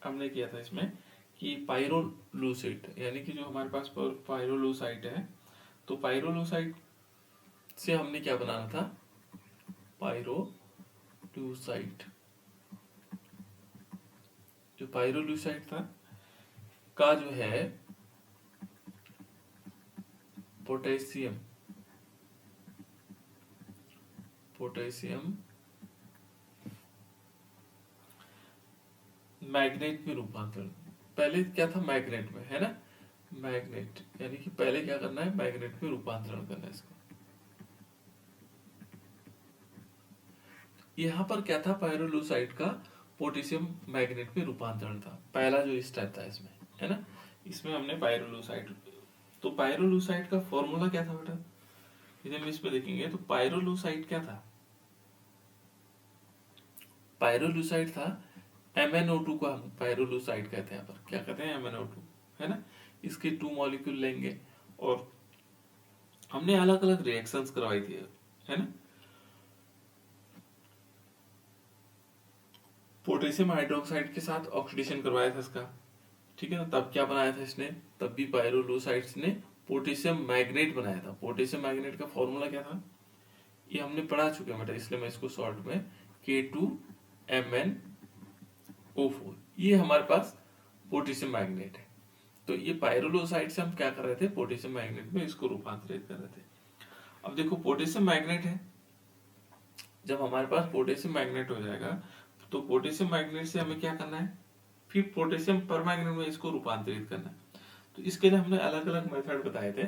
हमने किया था इसमें कि पाइरोलूसाइट, यानी कि जो हमारे पास पाइरोलूसाइट है, तो पाइरोलूसाइट से हमने क्या बनाना था, पाइरोलूसाइट। जो पाइरोलूसाइट था का जो है पोटेशियम मैग्नेट में रूपांतरण। पहले क्या था, मैग्नेट में, है ना, मैग्नेट, यानी कि पहले क्या करना है, मैग्नेट में रूपांतरण करना है इसको। यहाँ पर क्या था, पाइरोलूसाइट का पोटेशियम मैग्नेट में रूपांतरण था, पहला जो स्टेप था इसमें, है ना। इसमें हमने पाइरोलूसाइट, तो पाइरोलूसाइट का फॉर्मूला क्या था बेटा, यदि हम इसमें देखेंगे तो पाइरोलूसाइट क्या था, पाइरोलूसाइट था MnO2 को हम पाइरोलूसाइट कहते हैं, यहाँ पर क्या कहते हैं, MnO2, है ना। इसके 2 मॉलिक्यूल लेंगे और हमने अलग अलग रिएक्शंस करवाई थी, है ना। पोटेशियम हाइड्रोक्साइड के साथ ऑक्सीडेशन करवाया था इसका, ठीक है ना। तब क्या बनाया था इसने, तब भी पाइरोलूसाइड्स ने पोटेशियम मैग्नेट बनाया था। पोटेशियम मैग्नेट का फॉर्मूला क्या था, ये हमने पढ़ा चुके हैं बेटा, इसलिए मैं इसको शॉर्ट में K2MnO4, ये हमारे पास पोटेशियम मैग्नेट है। तो ये पाइरोलूसाइड से हम क्या कर रहे थे, पोटेशियम मैग्नेट में इसको रूपांतरित कर रहे थे। अब देखो पोटेशियम मैग्नेट है, जब हमारे पास पोटेशियम मैग्नेट हो जाएगा तो पोटेशियम मैग्नेट से हमें क्या करना है, फिर पोटेशियम परमैंगनेट में इसको रूपांतरित करना है। तो इसके लिए हमने अलग अलग मेथड बताए थे,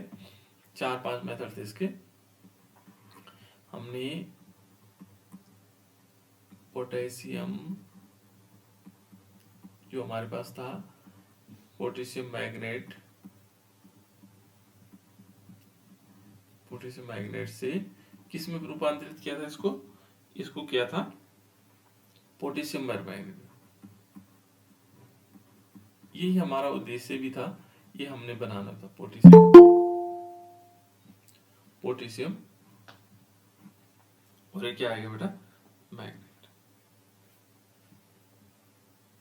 4-5 मेथड थे इसके। हमने पोटेशियम जो हमारे पास था, पोटेशियम मैग्नेट से किस में रूपांतरित किया था इसको, इसको किया था पोटेशियम परमैंगनेट में। यही हमारा उद्देश्य भी था, ये हमने बनाना था पोटेशियम और ये क्या आएगा बेटा, मैग्नेट,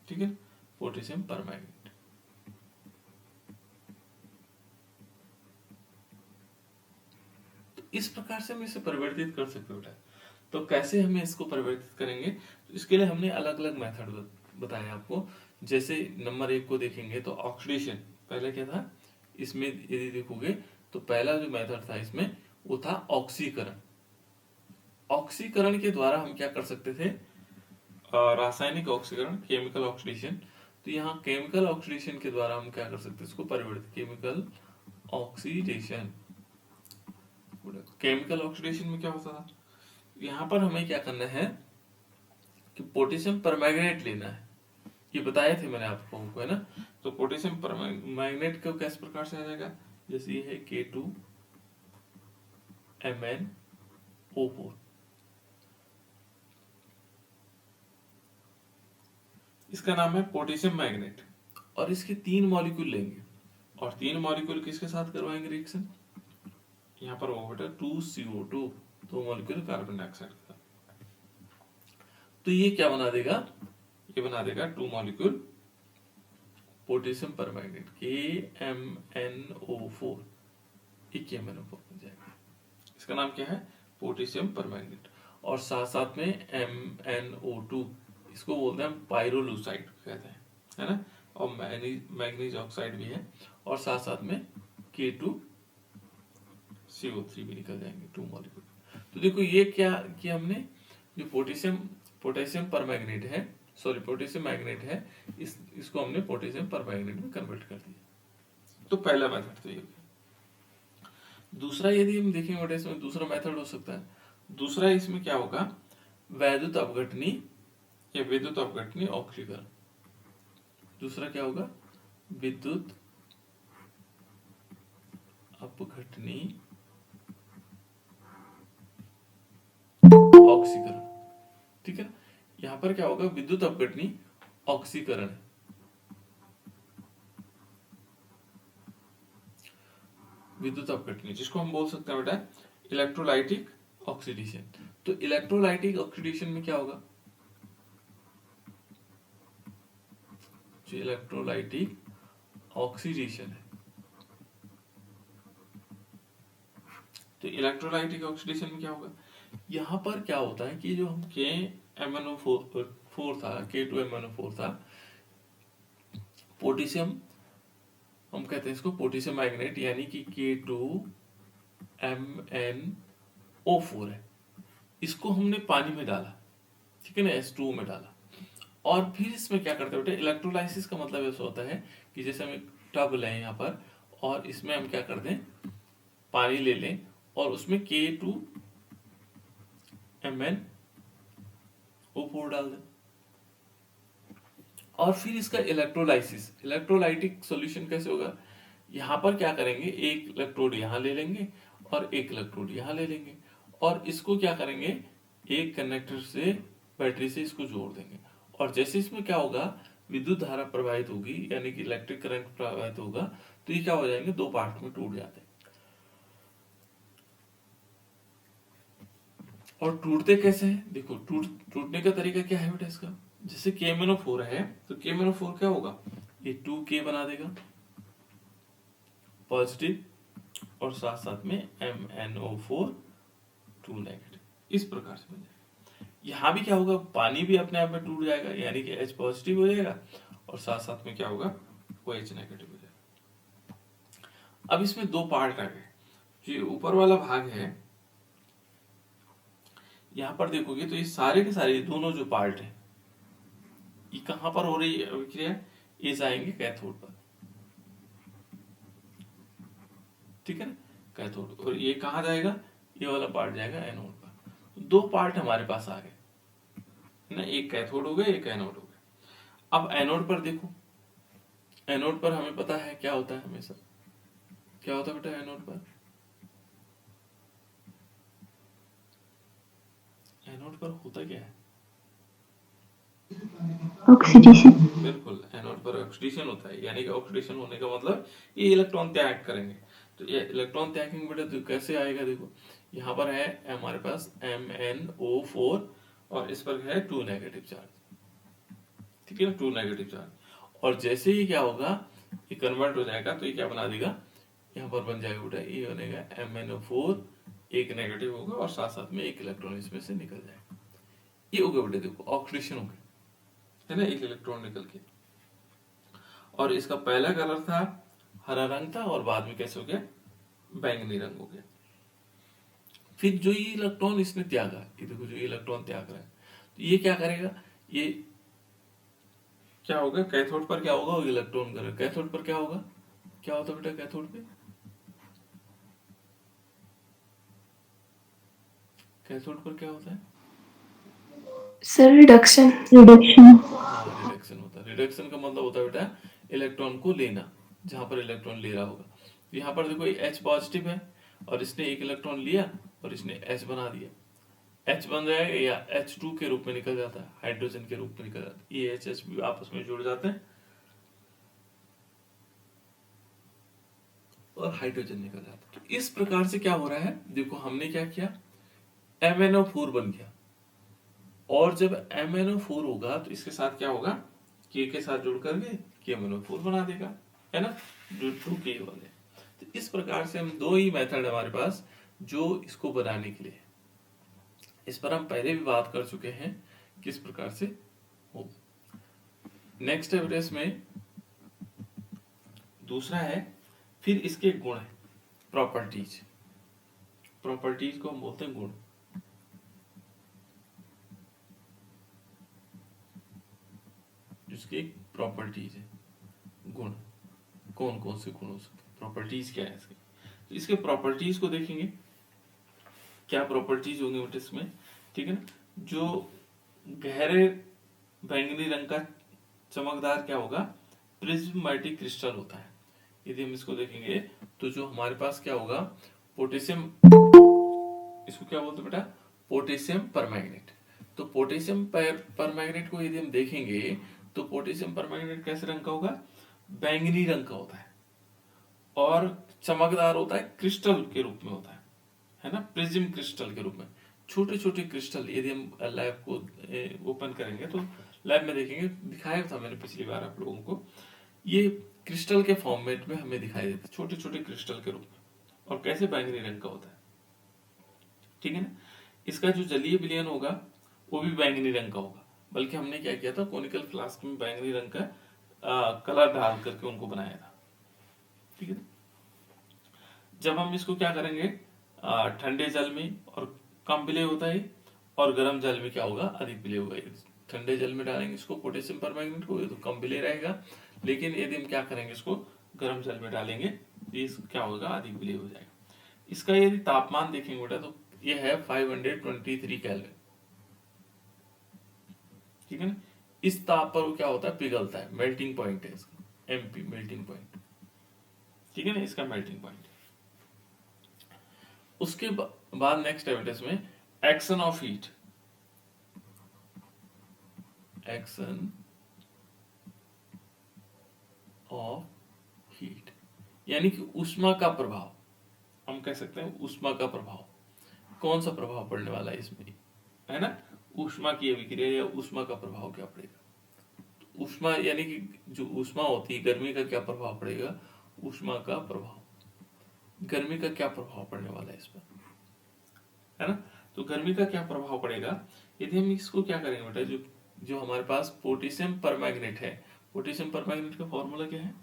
ठीक है, पोटेशियम परमैंगनेट। तो इस प्रकार से हम इसे परिवर्तित कर सकते बेटा। तो कैसे हमें इसको परिवर्तित करेंगे, तो इसके लिए हमने अलग अलग मेथड बताया आपको। जैसे नंबर 1 को देखेंगे तो ऑक्सीडेशन, पहले क्या था इसमें, यदि देखोगे तो पहला जो मेथड था इसमें वो था ऑक्सीकरण। ऑक्सीकरण के द्वारा हम क्या कर सकते थे, रासायनिक ऑक्सीकरण, केमिकल ऑक्सीडेशन। तो यहाँ केमिकल ऑक्सीडेशन के द्वारा हम क्या कर सकते हैं, इसको परिवर्तित, केमिकल ऑक्सीडेशन। केमिकल ऑक्सीडेशन में क्या होता था, यहाँ पर हमें क्या करना है कि पोटेशियम परमैंगनेट लेना है, ये बताए थे मैंने आपको, है ना। तो पोटेशियम परमैंगनेट को किस प्रकार से आ जाएगा, जैसे ये है K2MnO4, इसका नाम है पोटेशियम मैग्नेट, और इसके 3 मॉलिक्यूल लेंगे और 3 मॉलिक्यूल किसके साथ करवाएंगे रिएक्शन, यहाँ पर वो बेटा 2CO2, 2 मॉलिक्यूल कार्बन डाइऑक्साइड का। तो ये क्या बना देगा, ये बना देगा 2 molecule potassium permanganate KMnO4, KMnO4 बन जाएगा। इसका नाम क्या है, पोटेशियम परमैंगनेट। और साथ साथ में MnO2, इसको बोलते हैं पाइरोलूसाइड कहते हैं, है ना। और मैग्नीज ऑक्साइड भी है, और साथ साथ में K2CO3 भी निकल जाएंगे, 2 मॉलिक्यूल। तो देखो ये क्या किया हमने, जो पोटेशियम परमैंगनेट है, सॉरी पोटेशियम मैग्नेट है, इसको हमने पोटेशियम परमैंगनेट में कन्वर्ट कर दिया। तो पहला मेथड तो ये। दूसरा यदि हम देखेंगे बेटा, इसमें दूसरा मेथड हो सकता है, दूसरा इसमें क्या होगा, वैद्युत अपघटनी या विद्युत अपघटनी ऑक्सीकरण। दूसरा क्या होगा, विद्युत अपघटनी ऑक्सीकरण, ठीक है। यहां पर क्या होगा, विद्युत अपघटनी ऑक्सीकरण, विद्युत अपघटनी, जिसको हम बोल सकते हैं बेटा इलेक्ट्रोलाइटिक ऑक्सीडेशन। तो इलेक्ट्रोलाइटिक ऑक्सीडेशन में क्या होगा, जो इलेक्ट्रोलाइटिक ऑक्सीडेशन है। तो इलेक्ट्रोलाइटिक ऑक्सीडेशन में क्या होगा, यहाँ पर क्या होता है कि जो हम KMnO4 था, K2MnO4 था, पोटेशियम, हम कहते हैं इसको पोटेशियम मैग्नेट, यानी कि K2MnO4 है, इसको हमने पानी में डाला, ठीक है ना, H2O में डाला, और फिर इसमें क्या करते हैं बेटे, इलेक्ट्रोलाइसिस का मतलब ऐसा होता है कि जैसे हम एक टब लें यहाँ पर, और इसमें हम क्या कर दें, पानी ले लें और उसमें K2MnO4 डाल दें, और फिर इसका इलेक्ट्रोलाइसिस, इलेक्ट्रोलाइटिक सॉल्यूशन कैसे होगा, यहाँ पर क्या करेंगे, एक इलेक्ट्रोड यहाँ ले लेंगे और एक इलेक्ट्रोड यहाँ ले लेंगे, और इसको क्या करेंगे, एक कनेक्टर से, बैटरी से इसको जोड़ देंगे, और जैसे इसमें क्या होगा, विद्युत धारा प्रवाहित होगी, यानी कि इलेक्ट्रिक करंट प्रवाहित होगा, तो ये क्या हो जाएंगे, दो पार्ट में टूट जाते हैं। और टूटते कैसे हैं, देखो टूटने का तरीका क्या है बेटा इसका, जैसे KMnO4 है तो KMnO4 क्या होगा, ये 2K बना देगा पॉजिटिव, और साथ साथ में MnO4 2 नेगेटिव, इस प्रकार से बन जाएगा। यहाँ भी क्या होगा, पानी भी अपने आप में टूट जाएगा, यानी कि H पॉजिटिव हो जाएगा, और साथ साथ में क्या होगा, वो H नेगेटिव हो जाएगा। अब इसमें दो पार्ट आ गए, जो ऊपर वाला भाग है, यहाँ पर देखोगे तो ये सारे के सारे दोनों जो पार्ट है, ये कहां पर हो रही है अभिक्रिया, ये जाएंगे कैथोड पर, ठीक है ना, कैथोड, और ये कहां जाएगा, ये वाला पार्ट जाएगा एनोड पर। तो दो पार्ट हमारे पास आ गए ना, एक कैथोड हो गया, एक एनोड हो गया। अब एनोड पर देखो, एनोड पर हमें पता है क्या होता है, हमेशा क्या होता है बेटा एनोड पर, एनोड पर होता क्या है, ऑक्सीडेशन। बिल्कुल, एनोड पर ऑक्सीडेशन होता है, यानी कि ऑक्सीडेशन होने का मतलब ये इलेक्ट्रॉन त्याग करेंगे। तो ये इलेक्ट्रॉन त्यागेंगे बेटा, तो कैसे आएगा, देखो यहाँ पर है हमारे पास MnO4, और इस पर है 2 नेगेटिव चार्ज, ठीक है ना, 2 नेगेटिव चार्ज, और जैसे ही क्या होगा, ये कन्वर्ट हो जाएगा, तो ये क्या बना देगा, यहाँ पर बन जाएगा बेटा, ये बनेगा MnO4, एक नेगेटिव होगा, और साथ साथ में एक इलेक्ट्रॉन इसमें से निकल जाएगा, ये हो गया बेटा, देखो ऑक्सीडेशन हो गया, है ना, एक इलेक्ट्रॉन निकल के, और इसका पहला कलर था हरा रंग था, और बाद में कैसे हो गया, बैंगनी रंग हो गया। फिर जो ये इलेक्ट्रॉन इसने त्यागा, ये देखो जो इलेक्ट्रॉन त्याग रहा है, तो ये क्या करेगा, ये क्या होगा, कैथोड पर क्या होगा, वो इलेक्ट्रॉन करेगा, कैथोड पर क्या होगा, क्या होता है बेटा कैथोड पे, कैथोड पर क्या होता है, सर रिडक्शन। हाँ रिडक्शन होता है। रिडक्शन का मतलब होता है बेटा इलेक्ट्रॉन को लेना, जहां पर इलेक्ट्रॉन ले रहा होगा। तो यहाँ पर देखो ये H पॉजिटिव है, और इसने एक इलेक्ट्रॉन लिया और इसने H बना दिया, H बन जाएगा, या H2 के रूप में निकल जाता है, हाइड्रोजन के रूप में निकल जाता है, ये H भी आपस में जुड़ जाते हैं और हाइड्रोजन निकल जाता है। तो इस प्रकार से क्या हो रहा है, देखो हमने क्या किया, MnO4 बन गया, और जब MnO4 होगा तो इसके साथ क्या होगा, K के साथ जुड़ करके KMnO4 बना देगा, है ना, जो 2K वाले। तो इस प्रकार से हम दो ही मेथड हमारे पास जो इसको बनाने के लिए, इस पर हम पहले भी बात कर चुके हैं किस प्रकार से हो। नेक्स्ट है इसमें दूसरा है, फिर इसके गुण है, प्रॉपर्टीज, प्रॉपर्टीज को हम बोलते हैं गुण। जिसकी प्रॉपर्टीज है, गुण, कौन कौन से गुण हो सकते हैं, प्रॉपर्टीज क्या है इसके, तो इसके प्रॉपर्टीज को देखेंगे, क्या प्रॉपर्टीज होंगे बेटे इसमें, ठीक है ना, जो गहरे बैंगनी रंग का चमकदार क्या होगा, प्रिज्मेटिक क्रिस्टल होता है। यदि हम इसको देखेंगे तो जो हमारे पास क्या होगा, पोटेशियम, इसको क्या बोलते हैं बेटा, पोटेशियम परमैंगनेट। तो पोटेशियम परमैंगनेट को यदि हम देखेंगे तो पोटेशियम परमैंगनेट कैसे रंग का होगा, बैंगनी रंग का होता है, और चमकदार होता है, क्रिस्टल के रूप में होता है ना, प्रिज्म क्रिस्टल के रूप में। छोटे छोटे क्रिस्टल यदि हम लैब को ओपन करेंगे तो लैब में देखेंगे, दिखाया था मैंने पिछली बार आप लोगों को, ये क्रिस्टल के फॉर्मेट में हमें दिखाई देते हैं, छोटे छोटे क्रिस्टल के रूप में, और कैसे बैंगनी रंग का होता है, ठीक है ना। इसका जो जलीय विलयन होगा वो भी बैंगनी रंग का होगा, बल्कि हमने क्या किया था, कोनिकल फ्लास्क में बैंगनी रंग का कलर डाल करके उनको बनाया था, ठीक है। जब हम इसको क्या करेंगे, ठंडे जल में और कम विलेय होता है, और गर्म जल में क्या होगा, अधिक विलेय होगा। ठंडे जल में डालेंगे इसको पोटेशियम परमैंगनेट को, ये तो कम विलेय रहेगा, लेकिन यदि हम क्या करेंगे, इसको गर्म जल में डालेंगे तो ये क्या होगा, अधिक विलेय हो जाएगा। इसका यदि तापमान देखेंगे बेटा तो ये है 523 केल्विन, ठीक है ना। इस ताप पर वो क्या होता है, पिघलता है, मेल्टिंग पॉइंट है इसका, एमपी मेल्टिंग पॉइंट, ठीक है ना, इसका मेल्टिंग पॉइंट। उसके बाद नेक्स्ट है बेटा इसमें action of heat, action of heat, यानी कि ऊष्मा का प्रभाव, हम कह सकते हैं ऊष्मा का प्रभाव। कौन सा प्रभाव पड़ने वाला है इसमें, है ना, ऊष्मा की अभिक्रिया या ऊष्मा का प्रभाव क्या पड़ेगा। ऊष्मा यानी कि जो ऊष्मा होती है, गर्मी का क्या प्रभाव पड़ेगा, ऊष्मा का प्रभाव, गर्मी का क्या प्रभाव पड़ने वाला है इस पर, है ना। तो गर्मी का क्या प्रभाव पड़ेगा, यदि हम इसको क्या करेंगे बेटा, जो जो हमारे पास पोटेशियम परमैंगनेट है, पोटेशियम परमैंगनेट का फॉर्मूला क्या है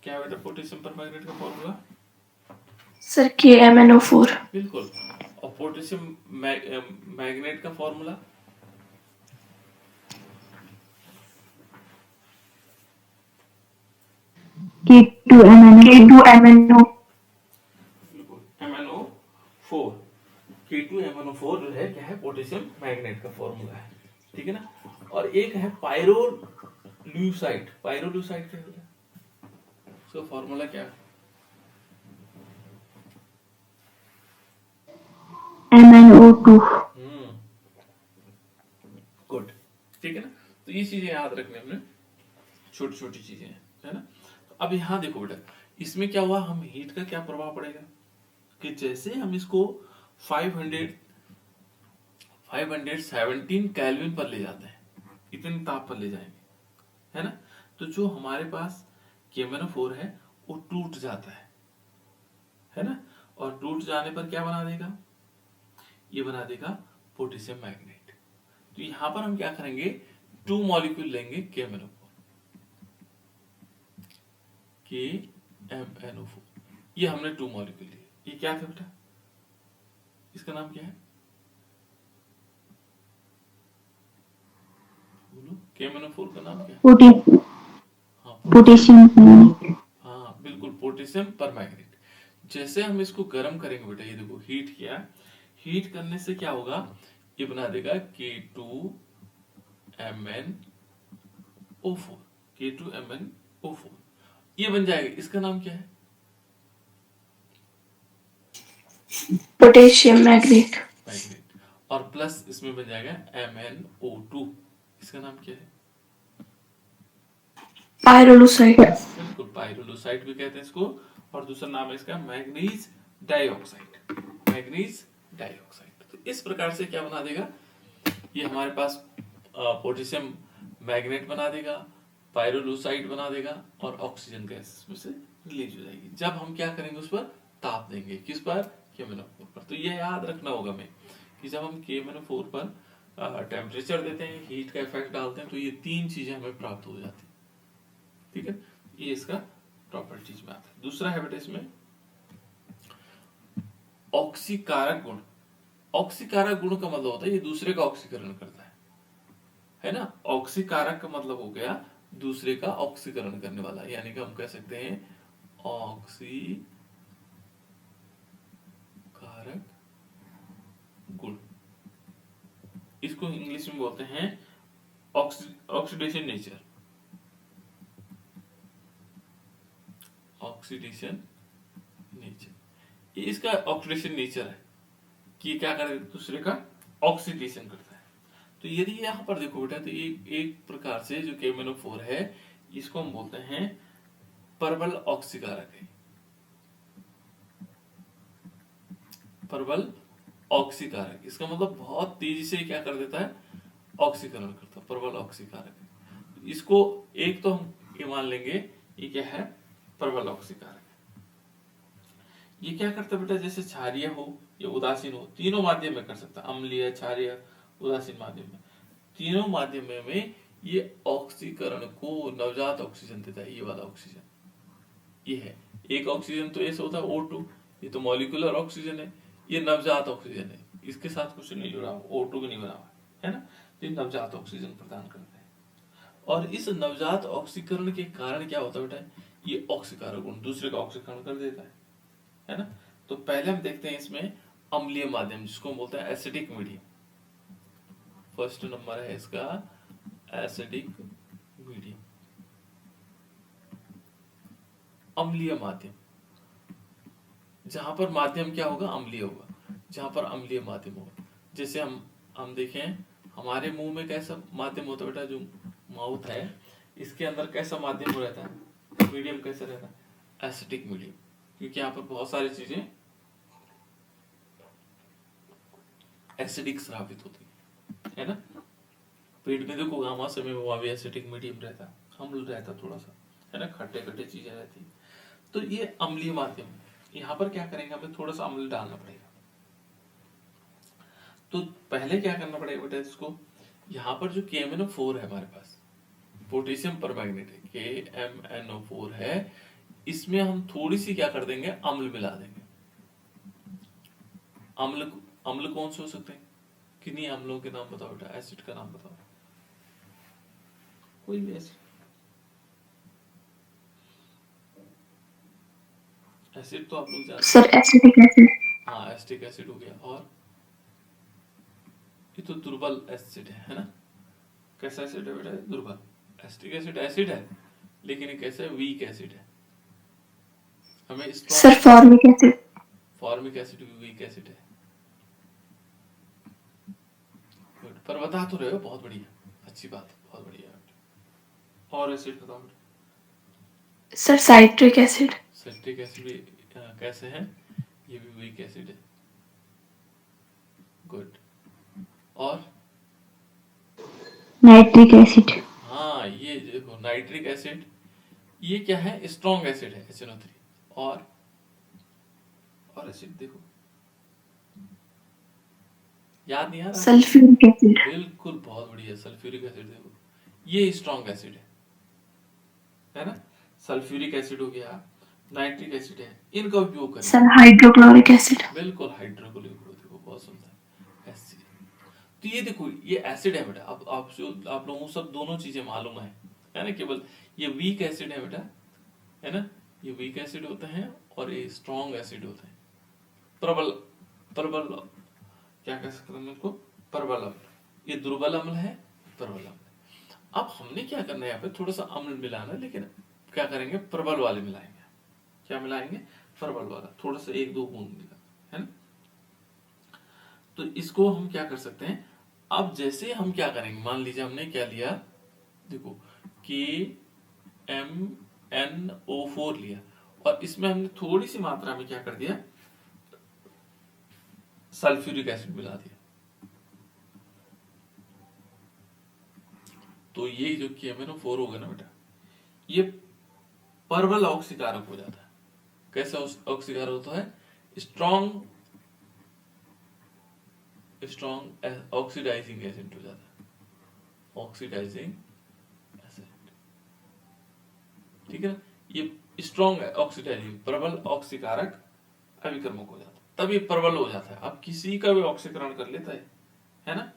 बेटा, पोटेशियम परमैंगनेट का फॉर्मूला, सर KMnO4। बिल्कुल। और पोटेशियम मैग्नेट का फॉर्मूला, K2MnO। MnO4, K2MnO4 जो है क्या है, पोटेशियम मैग्नेट का फॉर्मूला है, ठीक है ना। और एक है पायरोल्यूसाइड, पायरोल्यूसाइड क्या होता है, उसका फॉर्मूला क्या है, MnO2। गुड, ठीक है ना। तो ये चीजें याद रखने हमने, छोटी छोटी चीजें हैं, है ना। तो अब यहाँ देखो बेटा, इसमें क्या हुआ, हम हीट का क्या प्रभाव पड़ेगा, कि जैसे हम इसको 517 केल्विन पर ले जाते हैं, इतने ताप पर ले जाएंगे, है ना, तो जो हमारे पास KMnO4 है वो टूट जाता है ना, और टूट जाने पर क्या बना देगा, ये बना देगा पोटेशियम मैग्नेट। तो यहां पर हम क्या करेंगे, 2 मॉलिक्यूल लेंगे KMnO4, ये हमने 2 मॉलिक्यूल लिए, ये क्या था बेटा, इसका नाम क्या है, बोलो, KMnO4 का नाम क्या है, पोटेशियम। हाँ बिल्कुल, पोटेशियम परमैंगनेट। जैसे हम इसको गर्म करेंगे बेटा, ये देखो हीट किया, हीट करने से क्या होगा, ये बना देगा K2MnO4, K2MnO4 ये बन जाएगा, इसका नाम क्या है, पोटेशियम मैग्नेट। मैग्नेट, और प्लस इसमें बन जाएगा MnO2, इसका नाम क्या है, पायरोलुसाइड। बिल्कुल, पायरोलुसाइड भी कहते हैं इसको, और दूसरा नाम है इसका मैग्नीज डाइऑक्साइड, मैग्नीज डाइऑक्साइड। तो इस प्रकार से क्या बना देगा, ये हमारे पास पोटेशियम मैग्नेट बना देगा, पायरोलुसाइड बना देगा, और ऑक्सीजन गैस इसमें से रिलीज हो जाएगी जब हम क्या करेंगे, उस पर ताप देंगे, किस पर, KMnO4 पर। तो ये याद रखना होगा हमें कि जब हम KMnO4 पर टेम्परेचर देते हैं, हीट का इफेक्ट डालते हैं, तो ये 3 चीजें हमें प्राप्त हो जाती है, ठीक है। ये इसका प्रॉपर्टीज में आता है। दूसरा है बेटा इसमें ऑक्सीकारक गुण। ऑक्सीकारक गुण का मतलब होता है ये दूसरे का ऑक्सीकरण करता है ना। ऑक्सीकारक का मतलब हो गया दूसरे का ऑक्सीकरण करने वाला, यानी कि हम कह सकते हैं ऑक्सीकारक गुण, इसको इंग्लिश में बोलते हैं ऑक्सीडेशन नेचर, ऑक्सीडेशन नेचर। ये इसका ऑक्सीडेशन नेचर है कि क्या करे, दूसरे का ऑक्सीडेशन करता है। तो यदि यहां पर देखो बेटा, तो ये एक प्रकार से जो KMnO4 है, इसको हम बोलते हैं प्रबल ऑक्सीकारक है, प्रबल ऑक्सीकारक। इसका मतलब बहुत तेजी से क्या कर देता है, ऑक्सीकरण करता है, प्रबल ऑक्सीकारक है। इसको एक तो हम ये मान लेंगे ये क्या है, प्रबल ऑक्सीकारक। ये क्या करता है बेटा, जैसे क्षारीय हो या उदासीन हो, तीनों माध्यम में कर सकता है, अम्लीय, क्षारीय, उदासीन माध्यम में, तीनों माध्यम में ये ऑक्सीकरण को नवजात ऑक्सीजन देता है। ये वाला ऑक्सीजन ये है, एक ऑक्सीजन तो ऐसा होता है O2, ये तो मॉलिक्यूलर ऑक्सीजन है, ये नवजात ऑक्सीजन है, इसके साथ कुछ नहीं जुड़ा हुआ, O2 भी नहीं बना हुआ है ना, ये नवजात ऑक्सीजन प्रदान करते हैं। और इस नवजात ऑक्सीकरण के कारण क्या होता है बेटा, ये ऑक्सीकारक गुण दूसरे का ऑक्सीकरण कर देता है ना। तो पहले हम देखते हैं इसमें अम्लीय माध्यम, जिसको हम बोलते हैं एसिडिक मीडियम। फर्स्ट नंबर है इसका एसिडिक मीडियम, अम्लीय माध्यम। जहां पर माध्यम क्या होगा, अम्लीय होगा, जहां पर अम्लीय माध्यम होगा। जैसे हम देखें हमारे मुंह में कैसा माध्यम होता है बेटा, जो माउथ है इसके अंदर कैसा माध्यम रहता है, मीडियम कैसा रहता है, एसिडिक मीडियम, क्योंकि यहाँ पर बहुत सारी चीजें एसिडिक स्रावित होती है ना। पेट में देखो घामाशय में वहां भी एसिडिक मीडियम रहता है, अम्ल रहता थोड़ा सा, है ना, खट्टे खट्टे चीजें रहती। तो ये अम्लीय माध्यम, यहाँ पर क्या करेंगे, हमें थोड़ा सा अम्ल डालना पड़ेगा। तो पहले क्या करना पड़ेगा बेटा, इसको यहाँ पर जो KMnO4 है हमारे पास, पोटेशियम परमैंगनेट है, KMnO4 है, इसमें हम थोड़ी सी क्या कर देंगे, अम्ल मिला देंगे। अम्ल कौन से हो सकते हैं, किन्हीं अम्लों के नाम बताओ बेटा, एसिड का नाम बताओ, कोई भी एसिड। एसिड तो आप लोग जानते सर एसिटिक एसिड। हैं, हाँ एसिटिक एसिड हो गया। और ये तो दुर्बल एसिड है ना, कैसा एसिड है बेटा, दुर्बल। एसिटिक एसिड एसिड है, लेकिन ये कैसा है, वीक एसिड है। हमें sir formic acid. Formic acid भी वीक एसिड है। पर बता तो रहे हो, बहुत बढ़िया, अच्छी बात, बहुत बढ़िया। और एसिड बताओ बेटा। Sir citric acid. Citric acid भी कैसे है, ये भी वीक एसिड है। गुड। और नाइट्रिक एसिड। हाँ ये देखो नाइट्रिक एसिड, ये क्या है, स्ट्रॉन्ग एसिड है HNO3। और एसिड देखो, याद नहीं आ रहा, सल्फ्यूरिक एसिड। बिल्कुल बहुत बढ़िया, सल्फ्यूरिक एसिड देखो, ये स्ट्रॉन्ग एसिड है ना। सल्फ्यूरिक एसिड हो गया, नाइट्रिक एसिड है, इनका उपयोग करें। Sir hydrochloric acid. बिल्कुल हाइड्रोक्लोरिक, देखो बहुत सुंदर एसिड। तो ये देखो ये एसिड है बेटा। अब आप लोगों को सब दोनों चीजें मालूम है ना, केवल ये वीक एसिड है बेटा, है ना, ये वीक एसिड होते हैं और ये स्ट्रॉन्ग एसिड होते हैं। प्रबल प्रबल क्या कह सकते हैं इसको, प्रबल अम्ल। ये दुर्बल अम्ल है, प्रबल अम्ल। अब हमने क्या करना है, यहाँ पे थोड़ा सा अम्ल मिलाना है, लेकिन क्या करेंगे, प्रबल वाले मिलाएंगे। क्या मिलाएंगे, प्रबल वाला, थोड़ा सा 1-2 बूंद मिला, है ना। तो इसको हम क्या कर सकते हैं, अब जैसे हम क्या करेंगे, मान लीजिए हमने क्या लिया, देखो KMnO4 लिया, और इसमें हमने थोड़ी सी मात्रा में क्या कर दिया, सल्फ्यूरिक एसिड मिला दिया। तो ये जो KMnO4 होगा ना बेटा, ये प्रबल ऑक्सीकारक हो जाता है। कैसा ऑक्सीकारक होता है, स्ट्रॉन्ग ऑक्सीडाइजिंग एजेंट हो जाता है, ऑक्सीडाइजिंग एजेंट, ठीक है ना। ये स्ट्रॉन्ग ऑक्सीडाइजिंग, प्रबल ऑक्सीकारक अभिकर्मक हो जाता है, तब ये प्रबल हो जाता है। अब किसी का भी ऑक्सीकरण कर लेता है ना।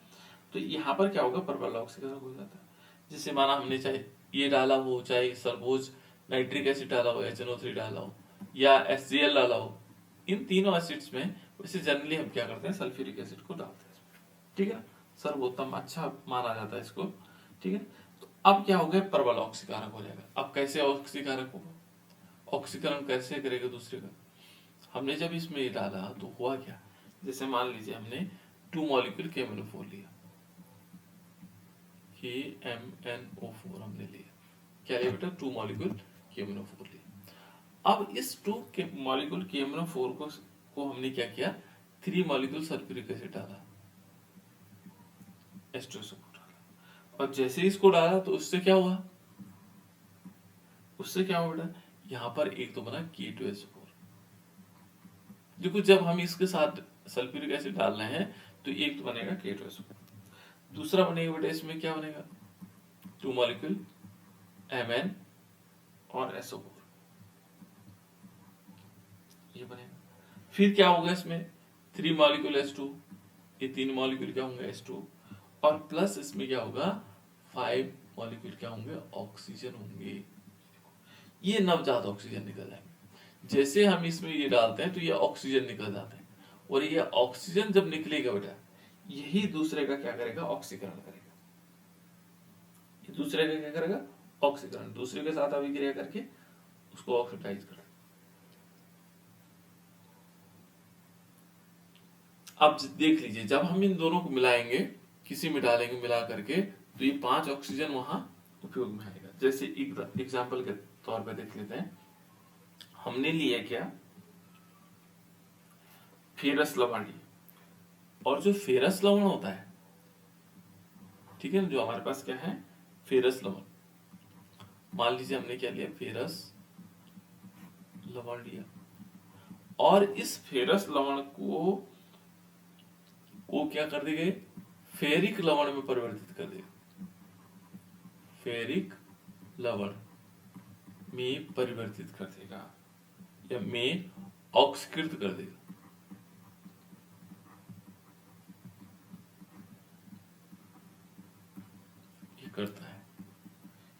तो यहाँ पर क्या होगा, प्रबल ऑक्सीकरण हो जाता है। जैसे माना हमने चाहे ये डाला हो, चाहे सरबोज नाइट्रिक एसिड डाला हो, HNO3 डाला हो, या HCl डाला हो, इन तीनों एसिड्स में वैसे जनरली हम क्या करते हैं, सल्फ्यूरिक एसिड को डालते हैं, ठीक है ना। सर्वोत्तम अच्छा माना जाता है इसको, ठीक है। तो अब क्या हो गया, प्रबल ऑक्सीकारक हो जाएगा। अब कैसे ऑक्सीकारक होगा, ऑक्सीकरण कैसे करेगा दूसरे का। हमने जब इसमें ये डाला तो हुआ क्या, जैसे मान लीजिए हमने 2 मॉलिक्यूल KMnO4 लिया, KMnO4 हमने लिया, क्या लिया बेटा, 2 मॉलिक्यूल KMnO4 लिया। अब इस 2 मॉलिक्यूल KMnO4 को हमने क्या किया, 3 मॉलिक्यूल सल्फ्यूरिक एसिड डाला, H2SO4 डाला, और जैसे ही इसको डाला तो उससे क्या हुआ, उससे क्या हुआ बेटा, यहाँ पर एक तो बना K2SO4। देखो जब हम इसके साथ सल्फ्यूरिक एसिड डाल रहे हैं तो एक तो बनेगा K2SO4, दूसरा बनेगा बेटा इसमें क्या बनेगा, 2 मॉलिक्यूल Mn और SO4, ये बनेगा। फिर क्या होगा इसमें 3 मॉलिक्यूल H2, ये 3 मॉलिक्यूल क्या होंगे H2, और प्लस इसमें क्या होगा 5 मॉलिक्यूल क्या होंगे ऑक्सीजन होंगे। ये नवजात ऑक्सीजन निकल जाएंगे। जैसे हम इसमें ये डालते हैं तो ये ऑक्सीजन निकल जाते हैं, और ये ऑक्सीजन जब निकलेगा बेटा यही दूसरे का क्या करेगा, ऑक्सीकरण करेगा। ये दूसरे का क्या करेगा, ऑक्सीकरण, दूसरे के साथ अभिक्रिया करके उसको ऑक्सीडाइज कर। अब देख लीजिए जब हम इन दोनों को मिलाएंगे, किसी में डालेंगे मिला करके, तो ये 5 ऑक्सीजन वहां उपयोग में आएगा। जैसे एग्जाम्पल के तौर पे देख लेते हैं, हमने लिया क्या, फेरस लवण लिया, और जो फेरस लवण होता है, ठीक है ना, जो हमारे पास क्या है फेरस लवण, मान लीजिए हमने क्या लिया फेरस लवण लिया, और इस फेरस लवण को क्या कर देंगे, फेरिक लवण में परिवर्तित कर देगा, फेरिक लवण में परिवर्तित कर देगा या में ऑक्सीकृत कर देगा। ये करता है,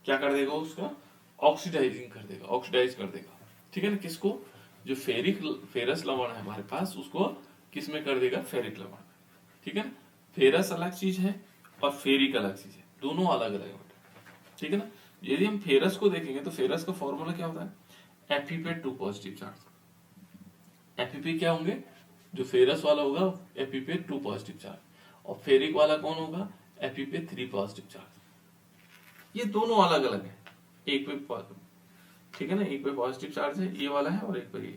क्या कर देगा, उसका ऑक्सीडाइजिंग कर देगा, ऑक्सीडाइज कर देगा, ठीक है ना। किसको, जो फेरस लवण है हमारे पास उसको किस में कर देगा, फेरिक लवण, ठीक है ना। फेरस अलग चीज है और फेरिक अलग चीज है, दोनों अलग अलग होते हैं, ठीक है ना। यदि हम फेरस को देखेंगे तो फेरस का फॉर्मूला क्या होता है, Fe पे 2 पॉजिटिव चार्ज। Fe क्या होंगे, जो फेरस वाला होगा Fe पे 2 पॉजिटिव चार्ज, और फेरिक वाला कौन होगा, Fe पे 3 पॉजिटिव चार्ज। ये दोनों अलग अलग है, एक पे, ठीक है ना, एक पे पॉजिटिव चार्ज है ये वाला है और एक पे ये।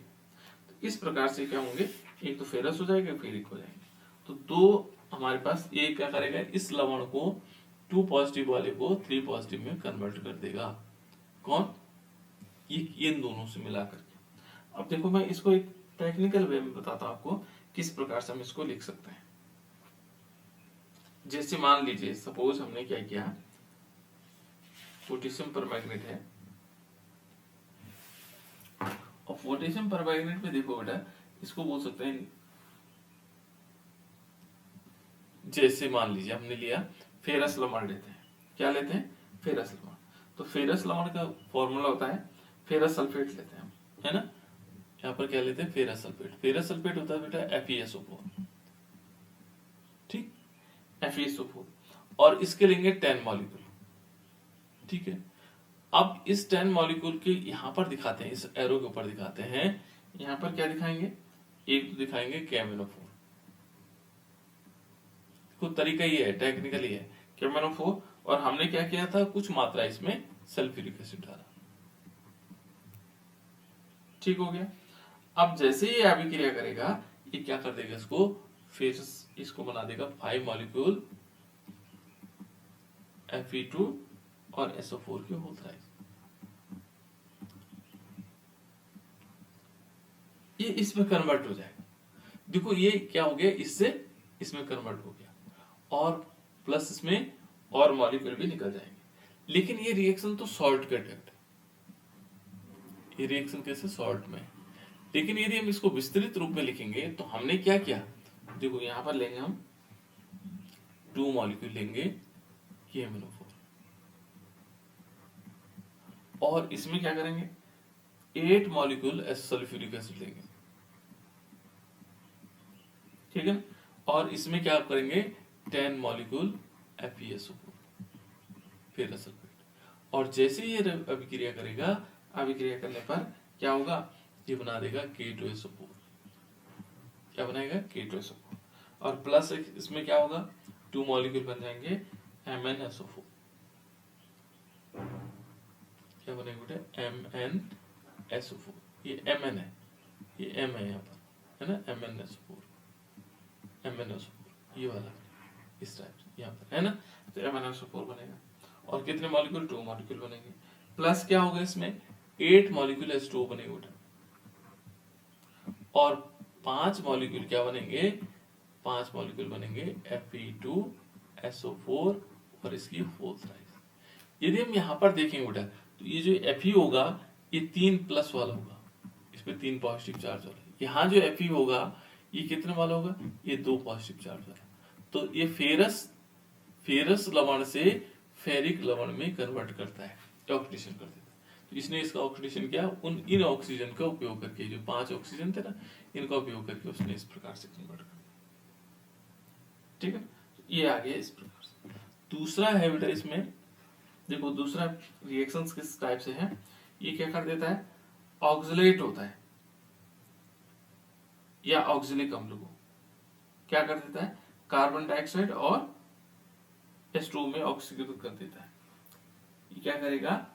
तो इस प्रकार से क्या होंगे, एक तो फेरस हो जाएगा, फेरिक हो जाएंगे। तो दो हमारे पास, ये क्या करेगा, इस लवण को 2 पॉजिटिव वाले को 3 पॉजिटिव में कन्वर्ट कर देगा, कौन, ये इन दोनों से मिला करके। अब देखो मैं इसको एक टेक्निकल वे में बताता हूं आपको किस प्रकार से हम इसको लिख सकते हैं। जैसे मान लीजिए सपोज हमने क्या किया, पोटेशियम परमैंगनेट है, और पोटेशियम परमैंगनेट में देखो बेटा इसको बोल सकते हैं, जैसे मान लीजिए हमने लिया फेरस लवण लेते हैं, क्या लेते हैं, फेरस लवण। तो फेरस लवण का फॉर्मूला होता है फेरस सल्फेट लेते हैं हम, है ना। यहाँ पर क्या लेते हैं, फेरस सल्फेट। फेरस सल्फेट होता है बेटा FeSO4, ठीक, FeSO4, और इसके लेंगे 10 मॉलिक्यूल, ठीक है। अब इस 10 मॉलिक्यूल के यहाँ पर दिखाते हैं, इस एरो के ऊपर दिखाते हैं, यहाँ पर क्या दिखाएंगे, एक तो दिखाएंगे KMnO4। तो तरीका ये है, टेक्निकल ये है KMnO4, और हमने क्या किया था, कुछ मात्रा इसमें सल्फ्यूरिक एसिड डाला, ठीक हो गया। अब जैसे ये अभिक्रिया करेगा ये क्या कर देगा, इसको फिर इसको बना देगा 5 मॉलिक्यूल Fe2 और SO4 के होल थ्राइस। ये इसमें कन्वर्ट हो जाएगा, देखो ये क्या हो गया, इससे इसमें कन्वर्ट हो गया, और प्लस इसमें और मॉलिक्यूल भी निकल जाएंगे। लेकिन ये रिएक्शन तो सॉल्ट कंटेंट, ये रिएक्शन कैसे, सॉल्ट में। लेकिन यदि हम इसको विस्तृत रूप में लिखेंगे तो हमने क्या किया, देखो यहां पर लेंगे हम 2 मॉलिक्यूल लेंगे KMnO4, और इसमें क्या करेंगे 8 मॉलिक्यूल सल्फ्यूरिक एसिड लेंगे, ठीक है। और इसमें क्या करेंगे 10 मॉलिक्यूल FeSO4, फेरस सल्फेट। और जैसे ये अभिक्रिया करेगा, अभिक्रिया करने पर क्या होगा, ये बना देगा K2SO4, क्या बनाएगा, K2SO4, और प्लस इसमें क्या होगा 2 मॉलिक्यूल बन जाएंगे MnSO4, क्या बनेगा बेटा, MnSO4, ये Mn है, ये M है यहाँ पर, है ना, MnSO4, ये वाला इस टाइप से। यहाँ पर, है ना। तो MnSO4 बनेगा और कितने मॉलिक्यूल, 2 मॉलिक्यूल बनेंगे। प्लस क्या होगा इसमें, 8 मॉलिक्यूल H2O बनेंगे बेटा, और 5 मॉलिक्यूल क्या बनेंगे, 5 मॉलिक्यूल बनेंगे Fe2SO4 और इसकी होल साइज। यदि हम यहाँ पर देखेंगे बेटा, तो ये जो Fe होगा ये 3 प्लस वाला होगा, इसमें 3 पॉजिटिव चार्ज वाला। यहाँ जो Fe होगा ये कितने वाला होगा, ये 2 पॉजिटिव चार्ज वाला। तो ये फेरस लवण से फेरिक लवण में कन्वर्ट करता है, ऑक्सीडेशन कर देता है। तो इसने इसका ऑक्सीडेशन किया, इन ऑक्सीजन का उपयोग करके, जो 5 ऑक्सीजन थे ना, इनका उपयोग करके उसने इस प्रकार से कन्वर्ट कर दिया। ठीक है, ये आ गया इस प्रकार से। दूसरा है बेटा इसमें, देखो दूसरा रिएक्शंस किस टाइप से है, ये क्या कर देता है, ऑक्सलेट होता है या ऑक्जेलिक अम्ल को क्या कर देता है, कार्बन डाइऑक्साइड और H2O में ऑक्सीकृत कर देता है। ये क्या करेगा,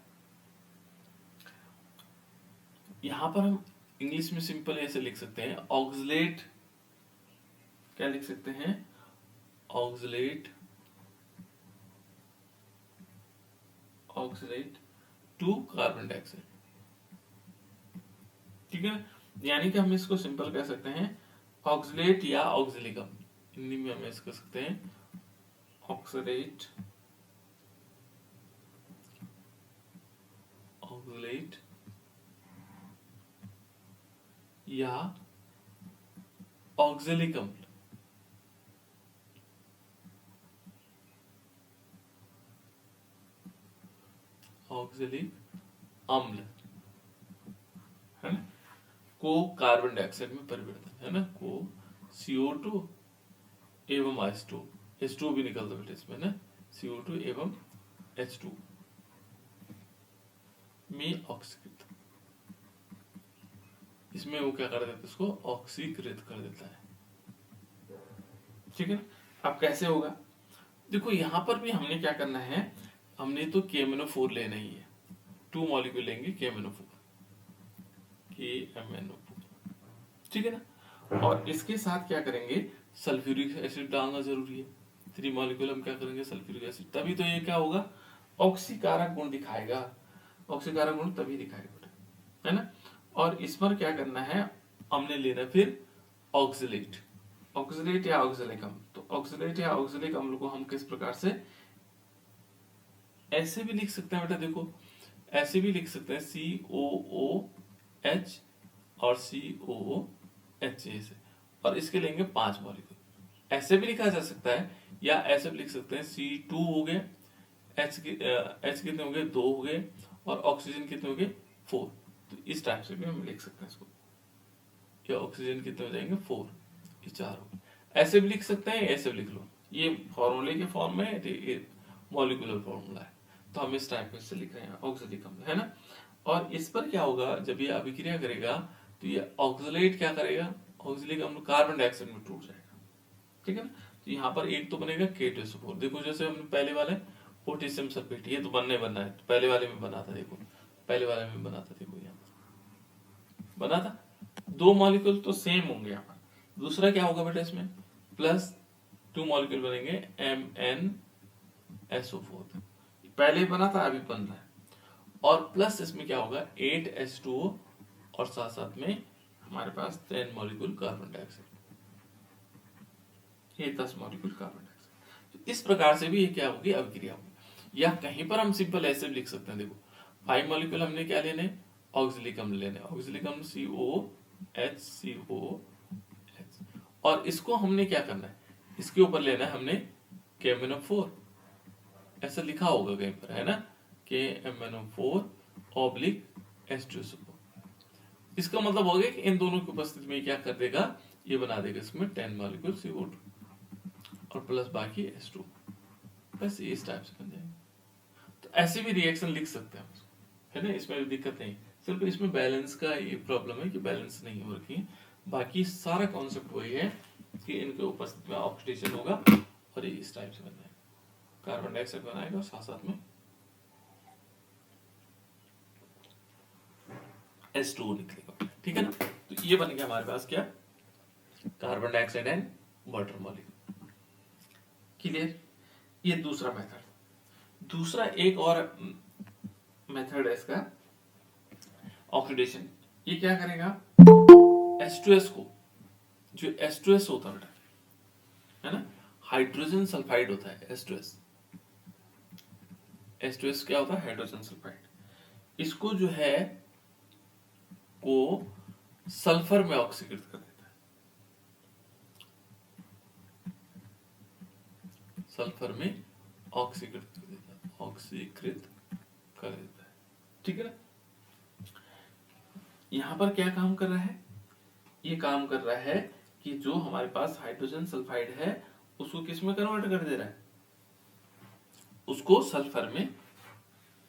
यहां पर हम इंग्लिश में सिंपल ऐसे लिख सकते हैं, ऑक्सलेट, क्या लिख सकते हैं, ऑक्सलेट टू कार्बन डाइऑक्साइड। ठीक है, यानी कि हम इसको सिंपल कह सकते हैं ऑक्सलेट या ऑक्जेलिक अम्ल, हिंदी में हम इसको कह सकते हैं ऑक्सलेट या ऑक्जेलिक अम्ल। ऑक्जेलिक अम्ल है ना, को कार्बन डाइऑक्साइड में परिवर्तन, है ना, को CO2 एवं H2O भी निकलता बेटा इसमें ना, CO2 एवं H2 में ऑक्सीकृत, इसमें वो क्या कर देता है, इसको ऑक्सीकृत कर देता है। ठीक है, अब कैसे होगा, देखो यहां पर भी हमने क्या करना है, हमने तो KMnO4 लेना ही है, 2 मॉलिक्यूल लेंगे KMnO4, ठीक है ना, और इसके साथ क्या करेंगे, सल्फ्यूरिक एसिड डालना जरूरी है, 3 मॉलिक्यूल हम क्या करेंगे, सल्फ्यूरिक एसिड, तभी तो ये क्या होगा, ऑक्सीकारक गुण दिखाएगा, ऑक्सीकारक गुण तभी दिखाएगा बेटा, है ना। और इस पर क्या करना है, हमने लेना फिर ऑक्सलेट या ऑक्सलिक अम्ल। तो ऑक्सलेट या ऑक्सलिक अम्ल को हम किस प्रकार से ऐसे भी लिख सकते हैं बेटा, देखो ऐसे भी लिख सकते हैं COOH और COOH से, और इसके लेंगे 5 मॉलिक्यूल, ऐसे भी लिखा जा सकता है, या ऐसे भी लिख सकते हैं C2 हो गए, H कितने हो गए, 2 हो गए, और ऑक्सीजन कितने हो गए, 4। तो इस टाइप से भी हम लिख सकते हैं इसको, या ऑक्सीजन कितने हो जाएंगे, 4, ये 4 हो गए। ऐसे भी लिख सकते हैं, ऐसे भी लिख लो, ये फॉर्मूले के फॉर्म में है, मॉलिक्यूलर फॉर्मूला है, तो हम इस टाइप से लिख रहे हैं ऑक्सीलिक अम्ल, है ना। और इस पर क्या होगा, जब ये अभिक्रिया करेगा तो ये ऑक्सलेट क्या करेगा, ऑक्सीलिक अम्ल कार्बन डाइऑक्साइड में टूट जाएगा। ठीक है ना, तो यहाँ पर एक तो बनेगा K2SO4, देखो जैसे हमने पहले वाले पोटेशियम सल्फेट, ये तो बनना है, तो पहले वाले में बना था, देखो पहले वाले में बना था, देखो यहाँ बना था, 2 मॉलिक्यूल तो सेम होंगे यहाँ पर। दूसरा क्या होगा बेटा, इसमें प्लस 2 मॉलिक्यूल बनेंगे MnSO4, पहले बना था अभी बन रहा है, और प्लस इसमें क्या होगा 8H2O, और साथ साथ में हमारे पास 10 मॉलिक्यूल कार्बन डाइऑक्साइड, ये 10 मॉलिक्यूल कार्बन डाइऑक्साइड। तो इस प्रकार से भी ये क्या होगी, अभिक्रिया होगी। या कहीं पर हम सिंपल ऐसे भी लिख सकते हैं, देखो 5 मॉलिक्यूल हमने क्या लेने, ऑक्सीलिक अम्ल लेने, ऑक्सीलिक अम्ल COH, और इसको हमने क्या करना है, इसके ऊपर लेना है हमने KMnO4, ऐसा लिखा होगा कहीं पर, है ना, KMnO4/H2SO4। इसका मतलब हो गया कि इन दोनों की उपस्थिति में क्या कर देगा, ये बना देगा इसमें 10 मॉलिक्यूल CO2 और प्लस बाकी H2, बस ये इस टाइप से बन जाएंगे। तो ऐसे भी रिएक्शन लिख सकते हैं, है ना, इसमें दिक्कत नहीं, सिर्फ इसमें बैलेंस का ये प्रॉब्लम है कि बैलेंस नहीं हो रखी है, बाकी सारा कॉन्सेप्ट वही है कि इनके उपस्थिति में ऑक्सीडेशन होगा और ये इस टाइप से बन जाएगा, कार्बन डाइऑक्साइड बनाएगा और साथ साथ में H2O निकलेगा। ठीक है ना, तो ये बन गया हमारे पास क्या, carbon dioxide and water molecule. Clear. ये दूसरा मेथड। दूसरा एक और मेथड है इसका, ऑक्सीडेशन। ये क्या करेगा, H2S को, जो H2S होता है ना, हाइड्रोजन सल्फाइड होता है H2S। H2S क्या होता है, हाइड्रोजन सल्फाइड। इसको जो है को सल्फर में ऑक्सीकृत कर देता है, सल्फर में ऑक्सीकृत कर देता है, ऑक्सीकृत कर देता है। ठीक है ना। यहां पर क्या काम कर रहा है, ये काम कर रहा है कि जो हमारे पास हाइड्रोजन सल्फाइड है उसको किस में कन्वर्ट कर दे रहा है, उसको सल्फर में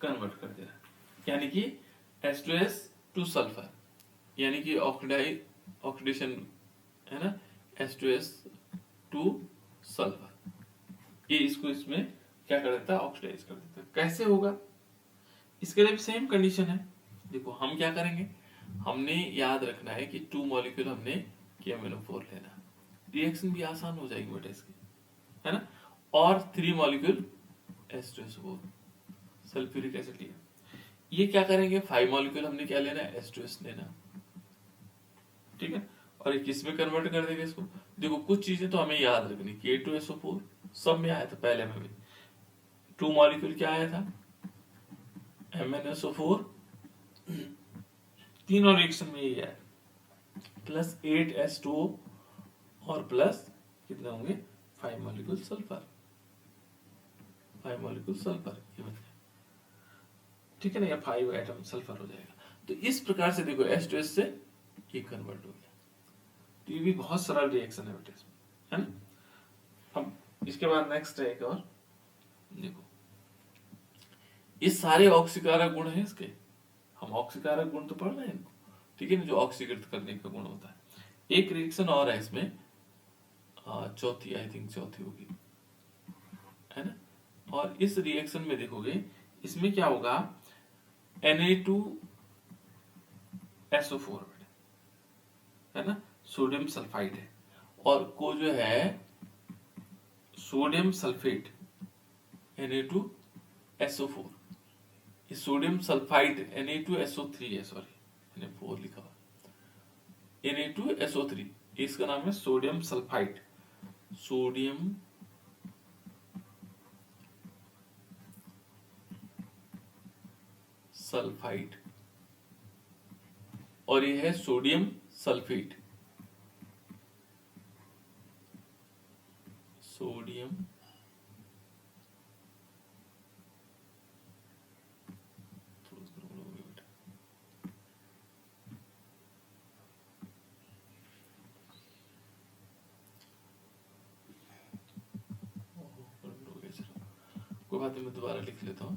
कन्वर्ट कर दे रहा है। यानी कि H2S टू सल्फर, यानी कि ऑक्सीडेशन है ना, H2S टू सल्फर, ये इसको इसमें क्या कर देता है, ऑक्सीडाइज कर देता है। कैसे होगा, इसके लिए भी सेम कंडीशन है। देखो हम क्या करेंगे, हमने याद रखना है कि 2 मॉलिक्यूल हमने KMnO4 लेना, रिएक्शन भी आसान हो जाएगी बेटा इसकी, है ना। और 3 मॉलिक्यूल H2SO4 सल्फ्यूरिक एसिड लिया। ये क्या करेंगे, 5 मॉलिक्यूल हमने क्या लेना है, H2S लेना, ठीक है। और ये किस में कन्वर्ट कर देगा इसको। देखो कुछ चीजें तो हमें याद रखनी, K2SO4 सब में आया था पहले में भी, 2 मॉलिक्यूल क्या आया था, MnSO4, तीनों रिएक्शन में ये है, प्लस 8H2O और प्लस कितने होंगे, 5 मॉलिक्यूल सल्फर, 5 मॉलिक्यूल सल्फर, ये बन गया, ठीक है ना, या 5 एटम सल्फर हो जाएगा। तो इस प्रकार से देखो H2S से ये कन्वर्ट हो गया। तो ये भी बहुत सरल रिएक्शन है बेटा इसमें, है ना। अब इसके बाद नेक्स्ट है एक और, देखो ये सारे ऑक्सीकारक गुण हैं इसके, हम ऑक्सीकारक गुण तो पढ़ रहे हैं इनको, ठीक है ना, जो ऑक्सीकृत करने का गुण होता है। एक रिएक्शन और है इसमें, चौथी, आई थिंक चौथी होगी, है ना। और इस रिएक्शन में देखोगे इसमें क्या होगा, Na2SO4 है ना, सोडियम सल्फाइड है, और को जो है सोडियम सल्फेट Na2SO4, ये सोडियम सल्फाइड Na2SO3 है, सॉरी Na4 लिखा हुआ, Na2SO3 इसका नाम है सोडियम सल्फाइड, सोडियम सल्फाइड, और ये है सोडियम सल्फेट, सोडियम कोई बात नहीं, मैं दोबारा लिख लेता हूं।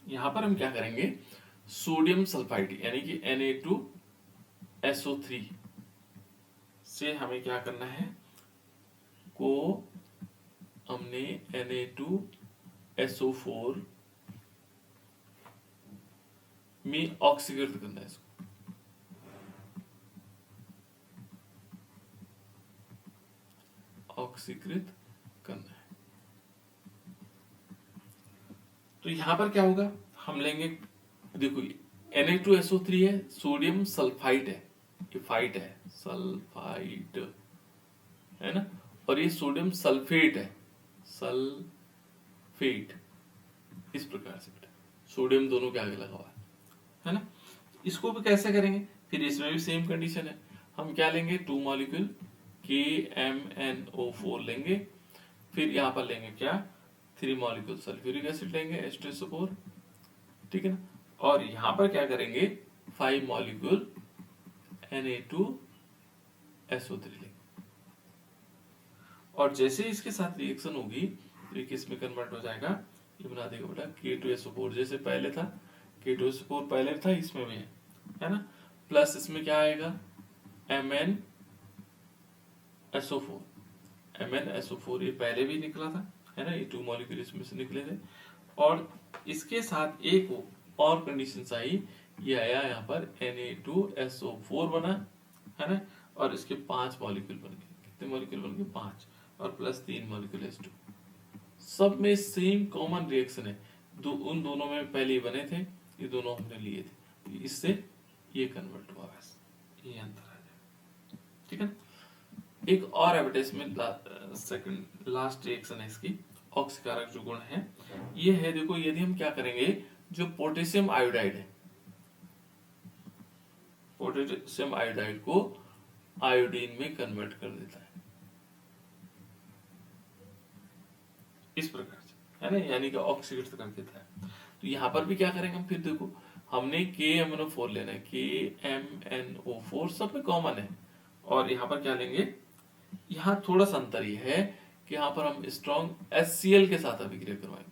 यहां पर हम क्या करेंगे, सोडियम सल्फाइड यानी कि Na2SO3 से हमें क्या करना है, को हमने Na2SO4 में ऑक्सीकृत करना है, इसको ऑक्सीकृत करना है। तो यहां पर क्या होगा, हम लेंगे, देखो Na2SO3 है, सोडियम सल्फाइड है, ये फाइट है, सल्फाइड है ना, और ये सोडियम सल्फेट है, सल्फेट, इस प्रकार से बेटा सोडियम दोनों के आगे लगा हुआ है ना। इसको भी कैसे करेंगे, फिर इसमें भी सेम कंडीशन है, हम क्या लेंगे, 2 मॉलिक्यूल KMnO4 लेंगे, फिर यहां पर लेंगे क्या, 3 मॉलिक्यूल सल्फ्यूरिक एसिड लेंगे H2SO4, ठीक है ना, और यहां पर क्या करेंगे, 5 मॉलिक्यूल Na2SO3 लेंगे, और जैसे इसके साथ रिएक्शन होगी तो ये किस में कन्वर्ट हो जाएगा, ये बना देगा बेटा K2SO4, जैसे पहले था K2SO4 पहले था, इसमें भी है ना, प्लस इसमें क्या आएगा, MnSO4, MnSO4 ये पहले भी निकला था, है ना, ये 2 मॉलिक्यूल इसमें से निकले थे, और इसके साथ एक और कंडीशन आई, ये आया यहाँ पर Na2SO4 बना, है ना, और इसके 5 मॉलिक्यूल बन गए, कितने मॉलिक्यूल बन गए, 5, और प्लस 3 मॉलिक्यूल H2, सब में सेम कॉमन रिएक्शन है, उन दोनों में पहले ही बने थे, ये दोनों हमने लिए थे, तो इससे ये कन्वर्ट हुआ, बस ये अंतर आ जाएगा। ठीक है। एक और एडवर्टाइजमेंट सेकंड लास्ट रिएक्शन है इसकी, ऑक्सीकारक जो गुण है ये है, देखो यदि हम क्या करेंगे, जो पोटेशियम आयोडाइड है, पोटेशियम आयोडाइड को आयोडीन में कन्वर्ट कर देता है, इस प्रकार से, है ना, यानी कि ऑक्सीकृत कर देता है। तो यहां पर भी क्या करेंगे हम, फिर देखो हमने KMnO4 लेना है, KMnO4 सब में कॉमन है, और यहाँ पर क्या लेंगे, यहाँ थोड़ा सा अंतर ये है कि यहाँ पर हम स्ट्रॉन्ग HCl के साथ अभिक्रिया करवाएंगे,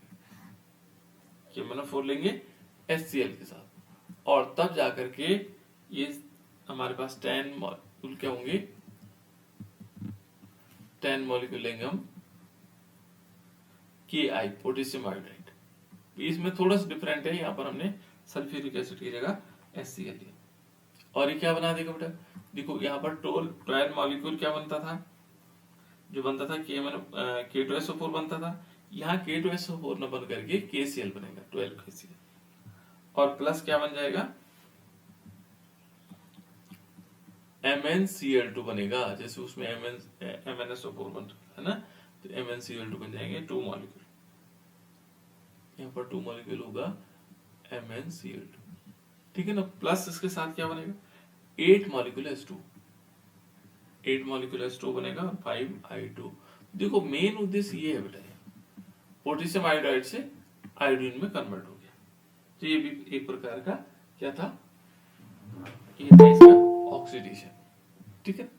KMnO4 लेंगे HCl के साथ, और तब जाकर के ये हमारे पास 10 मॉलिक्यूल क्या होंगे, 10 मॉलिक्यूल लेंगे हम Ki पोटेशियम आयोडाइड, इसमें थोड़ा सा डिफरेंट है, यहाँ पर हमने सल्फ्यूरिक एसिड की जगह HCl लिया, और ये क्या बना देगा बेटा, देखो यहाँ पर 12 मॉलिक्यूल क्या बनता था, जो बनता था K2SO4 बनता था, यहाँ K2SO4 न बन करके KCl बनेगा, 12 KCl, और प्लस क्या बन जाएगा, MnCl2 बनेगा, जैसे उसमें MnSO4 बन रहा है ना, तो MnCl2 बन जाएंगे 2 मॉलिक्यूल, यहाँ पर 2 मॉलिक्यूल होगा MnCl2, ठीक है ना, प्लस इसके साथ क्या बनेगा, 8 मॉलिक्यूल H2, 8 मॉलिक्यूल H2 बनेगा, और 5I2। देखो मेन उद्देश्य ये है बेटा, पोटेशियम आयोडाइड से आयोडीन में कन्वर्ट हो गया, तो ये भी एक प्रकार का क्या था, ये था इसका ऑक्सीडेशन। ठीक है।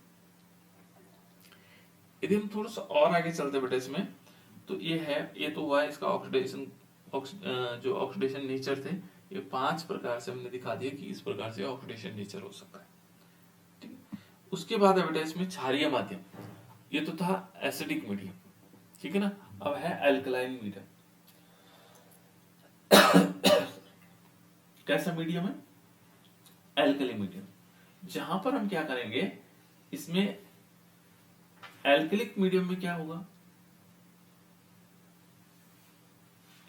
यदि हम थोड़ा सा और आगे चलते बेटा इसमें, तो ये है, ये तो हुआ इसका ऑक्सीडेशन, जो ऑक्सीडेशन नेचर थे, ये 5 प्रकार से हमने दिखा दिया कि इस प्रकार से ऑक्सीडेशन नेचर हो सकता है। ठीक है। उसके बाद है बेटा इसमें क्षारीय माध्यम, ये तो था एसिडिक मीडियम, ठीक है ना, अब है एल्कलाइन मीडियम। कैसा मीडियम है, एल्कली मीडियम, जहां पर हम क्या करेंगे, इसमें एल्कलिक मीडियम में क्या होगा,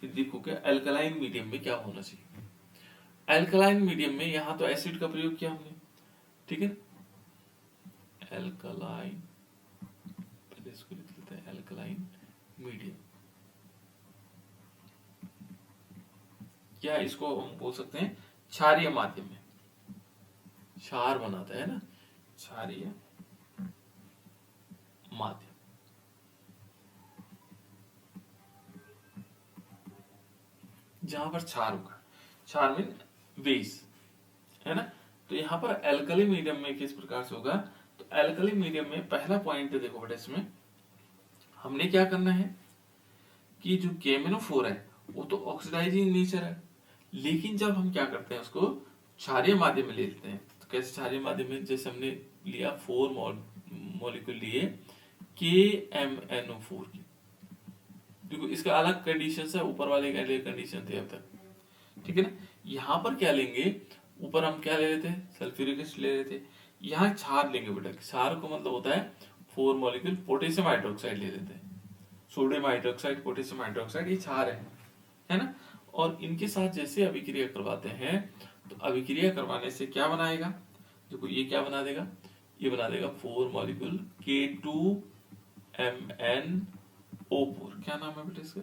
देखो क्या एल्कलाइन मीडियम में क्या होना चाहिए, एल्कलाइन मीडियम में यहां तो एसिड का प्रयोग किया हमने, ठीक है, एल्कलाइन, पहले इसको लिख लेते हैं, एल्कलाइन मीडियम, या इसको हम बोल सकते हैं क्षारीय माध्यम में, क्षार बनाता है ना, क्षारीय माध्यम, जहां पर क्षार होगा, क्षार मीन बेस, है ना, तो यहां पर एल्कली मीडियम में किस प्रकार से होगा, तो एल्कली मीडियम में पहला पॉइंट देखो बेटा, इसमें हमने क्या करना है कि जो KMnO4 है वो तो ऑक्सीडाइजिंग नेचर है, लेकिन जब हम क्या करते हैं उसको क्षारीय माध्यम में ले लेते हैं, तो कैसे क्षारीय माध्यम में, जैसे हमने लिया 4 मॉलिक्यूल लिए KMnO4 की, देखो इसका अलग कंडीशन है, ऊपर वाले का अलग कंडीशन थे अब तक, ठीक है ना, यहाँ पर क्या लेंगे, ऊपर हम क्या ले लेते हैं, सल्फ्यूरिक एसिड ले लेते, यहाँ क्षार लेंगे बेटा, क्षार को मतलब होता है 4 मॉलिक्यूल पोटेशियम हाइड्रोक्साइड ले लेते हैं, सोडियम हाइड्रोक्साइड, पोटेशियम हाइड्रोक्साइड, ये क्षार है ना, और इनके साथ जैसे अभिक्रिया करवाते हैं, तो अभिक्रिया करवाने से क्या बनाएगा, देखो ये क्या बना देगा, ये बना देगा 4 मॉलिक्यूल K2MnO4, क्या नाम है बेटा इसका,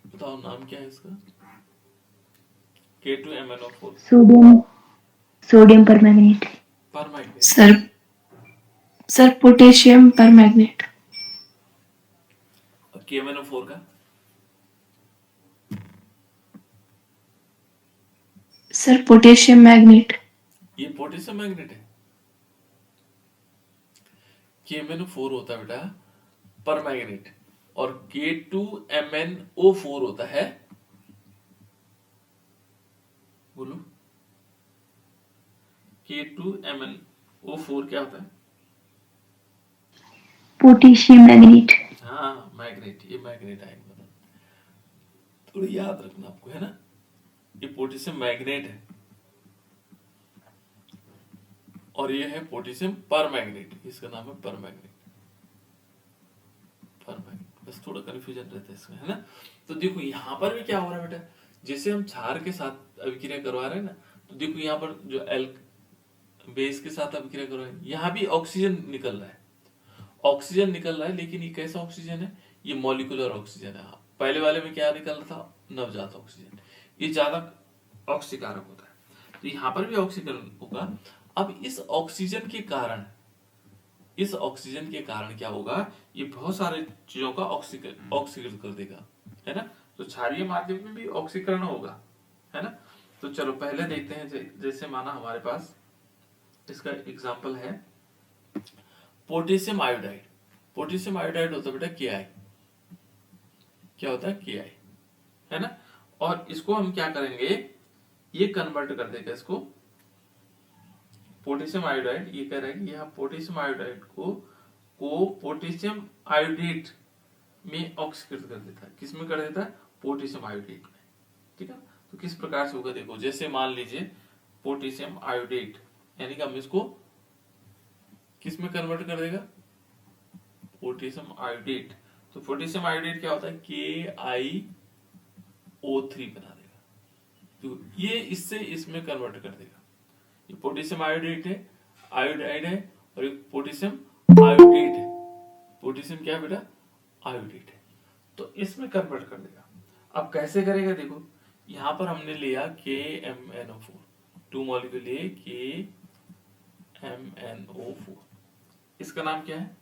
बताओ नाम क्या है इसका, K2MnO4, sodium, sodium permanganate. Permanganate, sir potassium permanganate. और KMnO4 का, सर पोटेशियम मैग्नेट। ये पोटेशियम मैग्नेट है, KMnO4 होता है बेटा परमैंगनेट, और K2MnO4 होता है, बोलो K2MnO4 क्या होता है, पोटेशियम मैग्नेट। हाँ मैग्नेट, ये मैग्नेट आयन बना, थोड़ा याद रखना आपको, है ना, ये पोटेशियम मैग्नेट है, और ये है पोटेशियम परमैंगनेट, इसका नाम है परमैंगनेट। बस थोड़ा कंफ्यूजन रहता है इसमें, है ना। तो देखो यहाँ पर भी क्या हो रहा है बेटा, जैसे हम क्षार के साथ अभिक्रिया करवा रहे हैं ना, तो देखो यहाँ पर जो बेस के साथ अभिक्रिया करवा रहे हैं, यहाँ भी ऑक्सीजन निकल रहा है, ऑक्सीजन निकल रहा है, लेकिन ये कैसा ऑक्सीजन है, ये मॉलिक्यूलर ऑक्सीजन है। पहले वाले में क्या निकल रहा था, नवजात ऑक्सीजन, ये ज्यादा ऑक्सीकारक होता है। तो यहाँ पर भी ऑक्सीकरण होगा। अब इस ऑक्सीजन के कारण क्या होगा, ये बहुत सारे चीजों का ऑक्सीकृत कर देगा, है ना। तो क्षारीय माध्यम में भी ऑक्सीकरण होगा, है ना। तो चलो पहले देखते हैं, जैसे माना हमारे पास इसका एग्जाम्पल है पोटेशियम आयोडाइड। पोटेशियम आयोडाइड होता है बेटा KI, क्या होता है KI, है ना। और इसको हम क्या करेंगे, ये कन्वर्ट कर देगा इसको पोटेशियम आयोडाइड, ये कह रहा है कि यहाँ पोटेशियम आयोडाइड को पोटेशियम आयोडेट में ऑक्सीकृत कर देता है। किस में कर देता है, पोटेशियम आयोडेट में, ठीक है। तो किस प्रकार से होगा देखो, जैसे मान लीजिए पोटेशियम आयोडेट, यानी कि हम इसको किस में कन्वर्ट कर देगा, पोटेशियम आयोडेट। तो पोटेशियम आयोडेट क्या होता है, KiO3 बना देगा, तो ये इससे इसमें कन्वर्ट कर देगा। ये पोटेशियम आयोडेट है, आयोडाइड है, और एक पोटेशियम आयोडेट है। पोटेशियम क्या है बेटा, आयोडेट है, तो इसमें कन्वर्ट कर देगा। अब कैसे करेगा देखो, यहां पर हमने लिया KMnO4, 2 मॉलिक्यूल लिए KMnO4, इसका नाम क्या है,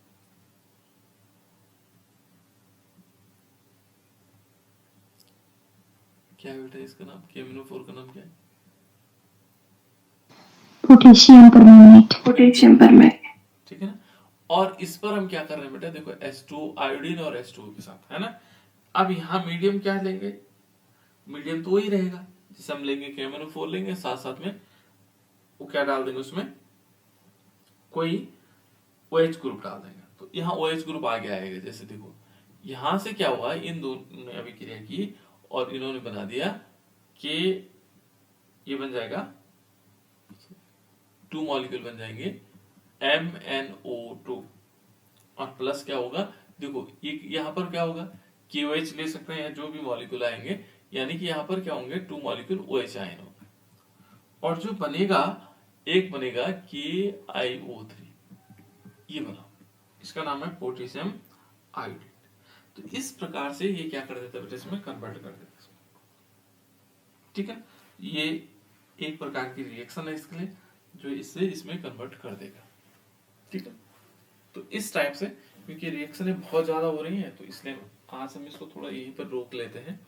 क्या है बेटा इसका नाम, KMnO4 का नाम क्या है, पोटेशियम परमैंगनेट। पोटेशियम परमैंगनेट, ठीक है ना। और इस पर हम क्या कर रहे हैं बेटा, देखो H2 आयोडीन और H2 के साथ, है ना। अब यहाँ मीडियम क्या लेंगे, मीडियम तो वही रहेगा, जैसे हम लेंगे KMnO4 लेंगे, साथ साथ में वो क्या डाल देंगे, उसमें कोई OH ग्रुप डाल देंगे, तो यहाँ OH ग्रुप आगे आएगा। जैसे देखो यहां से क्या हुआ, इन दोनों ने अभिक्रिया की और इन्होंने बना दिया कि ये बन जाएगा 2 मॉलिक्यूल बन जाएंगे MnO2, और प्लस क्या होगा, देखो ये यहाँ पर क्या होगा, KOH ले सकते हैं या जो भी मॉलिक्यूल आएंगे, यानी कि यहाँ पर क्या होंगे, 2 मॉलिक्यूल OH आयन होंगे, और जो बनेगा एक बनेगा KiO3, ये बना, इसका नाम है पोटेशियम आयोडेट। तो इस प्रकार से ये क्या कर देता है बेटा, इसमें कन्वर्ट कर देता है, ठीक है। ये एक प्रकार की रिएक्शन है इसके लिए, जो इससे इसमें कन्वर्ट कर देगा, ठीक है। तो इस टाइप से, क्योंकि रिएक्शनें बहुत ज्यादा हो रही हैं, तो इसलिए आज हम इसको थोड़ा यहीं पर रोक लेते हैं।